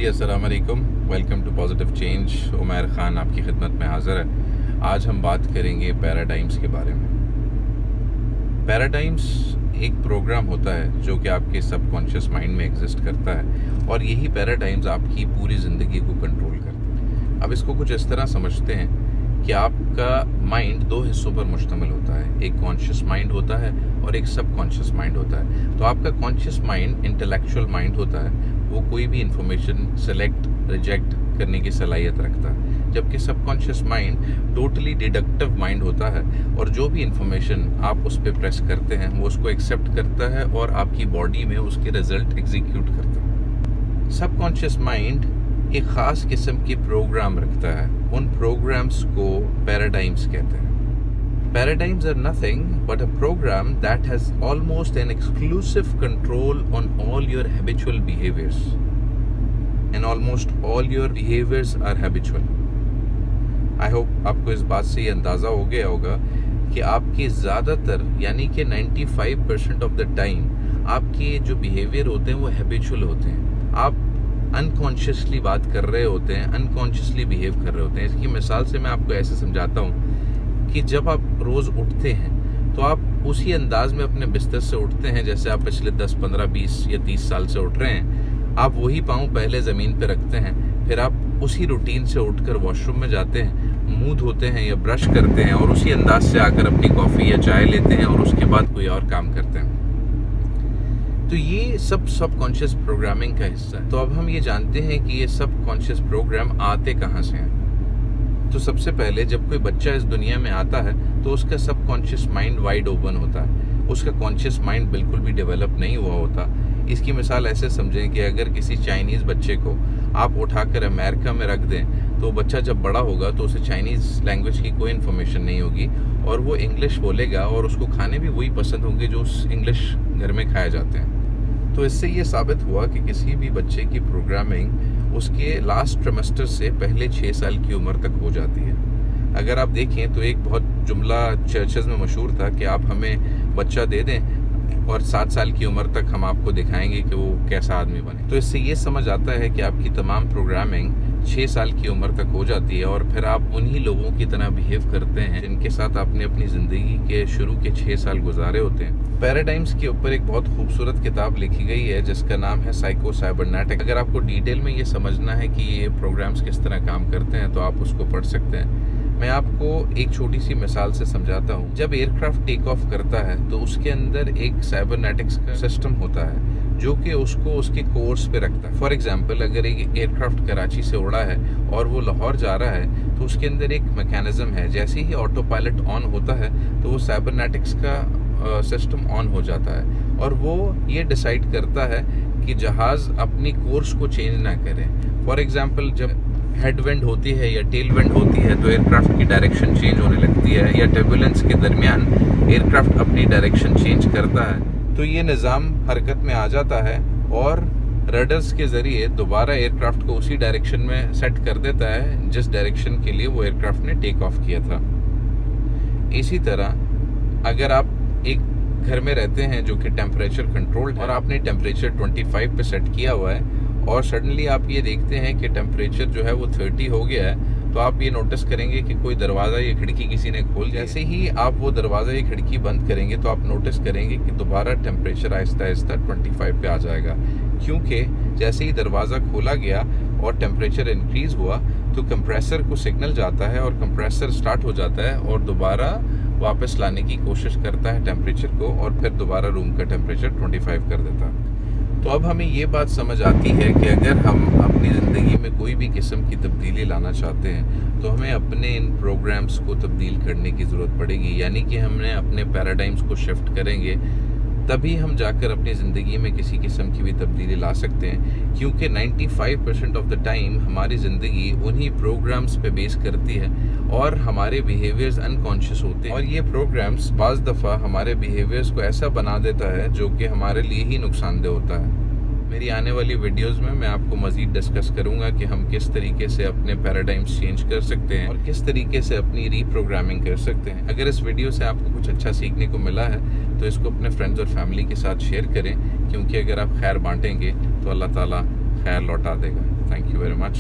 जी अस्सलाम वालेकुम, welcome to positive change. Umair Khan आपकी खिदमत में हाज़िर है। आज हम बात करेंगे पैराडाइम्स के बारे में। पैराडाइम्स एक प्रोग्राम होता है जो कि आपके सबकॉन्शियस माइंड में एग्जिस्ट करता है और यही पैराडाइम्स आपकी पूरी ज़िंदगी को कंट्रोल करते हैं। अब इसको कुछ इस तरह समझते हैं कि आपका माइंड दो हिस्सों पर मुश्तमिल होता है, एक कॉन्शियस माइंड होता है और एक सबकॉन्शियस माइंड होता है। तो आपका कॉन्शियस माइंड इंटेलेक्चुअल माइंड होता है, वो कोई भी इंफॉर्मेशन सेलेक्ट रिजेक्ट करने की सलाहियत रखता है, जबकि subconscious mind totally deductive mind होता है और जो भी इंफॉर्मेशन आप उस पर प्रेस करते हैं वो उसको एक्सेप्ट करता है और आपकी बॉडी में उसके रिजल्ट एग्जीक्यूट करता है। सबकॉन्शियस माइंड एक ख़ास किस्म की प्रोग्राम रखता है, उन प्रोग्राम्स को पैराडाइम्स कहते हैं। Paradigms are nothing but a program that has almost an exclusive control on all your habitual behaviors. And almost all your behaviors are habitual. I hope आपको इस बात से ये अंदाज़ा हो गया होगा कि आपके ज़्यादातर यानी कि 95% ऑफ द टाइम आपके जो बिहेवियर होते हैं वो हैबिचुअल होते हैं। आप अनकॉन्शियसली बात कर रहे होते हैं, अनकॉन्शियसली बिहेव कर रहे होते हैं। इसकी मिसाल से मैं आपको ऐसे समझाता हूँ कि जब आप रोज़ उठते हैं तो आप उसी अंदाज में अपने बिस्तर से उठते हैं जैसे आप पिछले 10, 15, 20 या 30 साल से उठ रहे हैं। आप वही पाँव पहले ज़मीन पे रखते हैं, फिर आप उसी रूटीन से उठकर वॉशरूम में जाते हैं, मुंह धोते हैं या ब्रश करते हैं और उसी अंदाज से आकर अपनी कॉफ़ी या चाय लेते हैं और उसके बाद कोई और काम करते हैं। तो ये सब सबकॉन्शियस प्रोग्रामिंग का हिस्सा है। तो अब हम ये जानते हैं कि ये सबकॉन्शियस प्रोग्राम आते कहाँ से हैं। तो सबसे पहले जब कोई बच्चा इस दुनिया में आता है तो उसका सबकॉन्शियस माइंड वाइड ओपन होता है, उसका कॉन्शियस माइंड बिल्कुल भी डेवलप नहीं हुआ होता। इसकी मिसाल ऐसे समझें कि अगर किसी चाइनीज़ बच्चे को आप उठाकर अमेरिका में रख दें तो बच्चा जब बड़ा होगा तो उसे चाइनीज़ लैंग्वेज की कोई इन्फॉर्मेशन नहीं होगी और वो इंग्लिश बोलेगा और उसको खाने भी वही पसंद होंगे जो उस इंग्लिश घर में खाए जाते हैं। तो इससे ये साबित हुआ कि किसी भी बच्चे की प्रोग्रामिंग उसके लास्ट ट्रिमेस्टर से पहले 6 साल की उम्र तक हो जाती है। अगर आप देखें तो एक बहुत जुमला चर्चेज़ में मशहूर था कि आप हमें बच्चा दे दें और 7 साल की उम्र तक हम आपको दिखाएंगे कि वो कैसा आदमी बने। तो इससे ये समझ आता है कि आपकी तमाम प्रोग्रामिंग 6 साल की उम्र तक हो जाती है और फिर आप उन्हीं लोगों की तरह बिहेव करते हैं जिनके साथ आपने अपनी ज़िंदगी के शुरू के 6 साल गुजारे होते हैं। पैराडाइम्स के ऊपर एक बहुत खूबसूरत किताब लिखी गई है जिसका नाम है साइको साइबरनेटिक्स। अगर आपको डिटेल में ये समझना है कि ये प्रोग्राम्स किस तरह काम करते हैं तो आप उसको पढ़ सकते हैं। मैं आपको एक छोटी सी मिसाल से समझाता हूँ। जब एयरक्राफ्ट टेक ऑफ करता है तो उसके अंदर एक साइबरनेटिक्स का सिस्टम होता है जो कि उसको उसके कोर्स पे रखता है। फॉर एग्जांपल, अगर एक एयरक्राफ्ट कराची से उड़ा है और वो लाहौर जा रहा है तो उसके अंदर एक मैकेनिज्म है, जैसे ही ऑटो पायलट ऑन होता है तो वो साइबरनेटिक्स का सिस्टम ऑन हो जाता है और वो ये डिसाइड करता है कि जहाज़ अपनी कोर्स को चेंज ना करे। फॉर एग्जांपल, जब हेडविंड होती है या टेल विंड होती है तो एयरक्राफ्ट की डायरेक्शन चेंज होने लगती है, या टर्बुलेंस के दरमियान एयरक्राफ्ट अपनी डायरेक्शन चेंज करता है। तो ये निज़ाम हरकत में आ जाता है और रडर्स के ज़रिए दोबारा एयरक्राफ्ट को उसी डायरेक्शन में सेट कर देता है जिस डायरेक्शन के लिए वो एयरक्राफ्ट ने टेक ऑफ किया था। इसी तरह अगर आप एक घर में रहते हैं जो कि टेम्परेचर कंट्रोल्ड है और आपने टेम्परेचर 25 पे सेट किया हुआ है और सडनली आप ये देखते हैं कि टेम्परेचर जो है वो 30 हो गया है, तो आप ये नोटिस करेंगे कि कोई दरवाज़ा या खिड़की किसी ने खोल दिया। जैसे ही आप वो दरवाज़ा या खिड़की बंद करेंगे तो आप नोटिस करेंगे कि दोबारा टेम्परेचर आहिस्ता आहिस्ता 25 पे आ जाएगा, क्योंकि जैसे ही दरवाज़ा खोला गया और टेम्परेचर इंक्रीज़ हुआ तो कंप्रेसर को सिग्नल जाता है और कंप्रेसर स्टार्ट हो जाता है और दोबारा वापस लाने की कोशिश करता है टेम्परेचर को और फिर दोबारा रूम का टेम्परेचर 25 कर देता है। तो अब हमें ये बात समझ आती है कि अगर हम अपनी ज़िंदगी में कोई भी किस्म की तब्दीली लाना चाहते हैं तो हमें अपने इन प्रोग्राम्स को तब्दील करने की ज़रूरत पड़ेगी, यानी कि हमने अपने पैराडाइम्स को शिफ्ट करेंगे तभी हम जाकर अपनी ज़िंदगी में किसी किस्म की भी तब्दीली ला सकते हैं, क्योंकि 95% ऑफ द टाइम हमारी ज़िंदगी उन्हीं प्रोग्राम्स पे बेस करती है और हमारे बिहेवियर्स अनकॉन्शियस होते हैं और ये प्रोग्राम्स बाज़ दफ़ा हमारे बिहेवियर्स को ऐसा बना देता है जो कि हमारे लिए ही नुकसानदेह होता है। मेरी आने वाली वीडियोस में मैं आपको मज़ीद डिस्कस करूंगा कि हम किस तरीके से अपने पैराडाइम्स चेंज कर सकते हैं और किस तरीके से अपनी रीप्रोग्रामिंग कर सकते हैं। अगर इस वीडियो से आपको कुछ अच्छा सीखने को मिला है तो इसको अपने फ्रेंड्स और फैमिली के साथ शेयर करें, क्योंकि अगर आप खैर बांटेंगे तो अल्लाह ताला खैर लौटा देगा। Thank you very much.